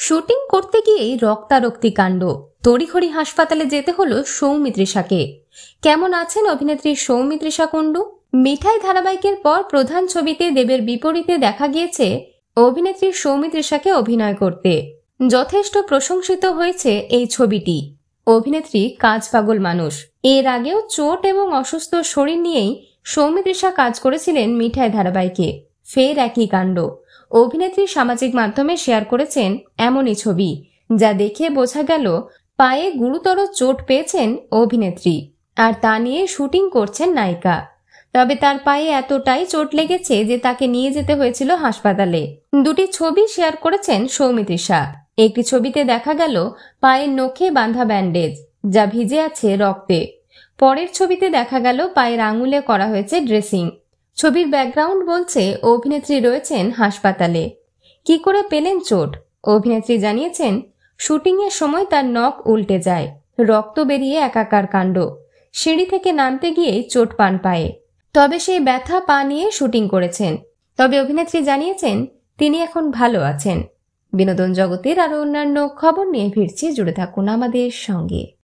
Shooting করতে গিয়েই রক্তারক্তি কাণ্ড। তড়িঘড়ি হাসপাতালে যেতে হলো সৌমিত্রিষাকে। কেমন আছেন অভিনেত্রী সৌমিত্রিষা কুণ্ডু? মিঠাই ধারাবাহিকের পর প্রধান ছবিতে দেবের বিপরীতে দেখা গিয়েছে অভিনেত্রী সৌমিত্রিষাকে অভিনয় করতে। যথেষ্ট প্রশংসিত হয়েছে এই ছবিটি। অভিনেত্রী কাজ পাগল মানুষ। এর আগেও চোট এবং অসুস্থ শরীর নিয়েই সৌমিত্রিষা কাজ করেছিলেন মিঠাই ধারাবাহিকে। ফের একই কাণ্ড। অভিনেত্রী সামাজিক মাধ্যমে শেয়ার করেছেন এমনই ছবি, যা দেখে বোঝা গেল পায়ে গুরুতর চোট পেয়েছেন অভিনেত্রী, আর তা নিয়ে শুটিং করছেন নায়িকা। তবে তার পায়ে এতটাই চোট লেগেছে যে তাকে নিয়ে যেতে হয়েছিল হাসপাতালে। দুটি ছবি শেয়ার করেছেন সৌমিত্রিষা। একটি ছবিতে দেখা গেল পায়ের নখে বাঁধা ব্যান্ডেজ, যা ভিজে আছে রক্তে। পরের ছবিতে দেখা গেল পায়ের আঙুলে করা হয়েছে ড্রেসিং। ছবির ব্যাকগ্রাউন্ড বলছে অভিনেত্রী রয়েছেন হাসপাতালে। কি করে পেলেন চোট? অভিনেত্রী জানিয়েছেন, শুটিংয়ের সময় তার নখ উল্টে যায়, রক্ত বেরিয়ে একাকার কাণ্ড। সিঁড়ি থেকে নামতে গিয়ে চোট পান পায়ে। তবে সেই ব্যথা পা নিয়ে শুটিং করেছেন। তবে অভিনেত্রী জানিয়েছেন তিনি এখন ভালো আছেন। বিনোদন জগতের আরো অন্যান্য খবর নিয়ে ফিরছি, জুড়ে থাকুন আমাদের সঙ্গে।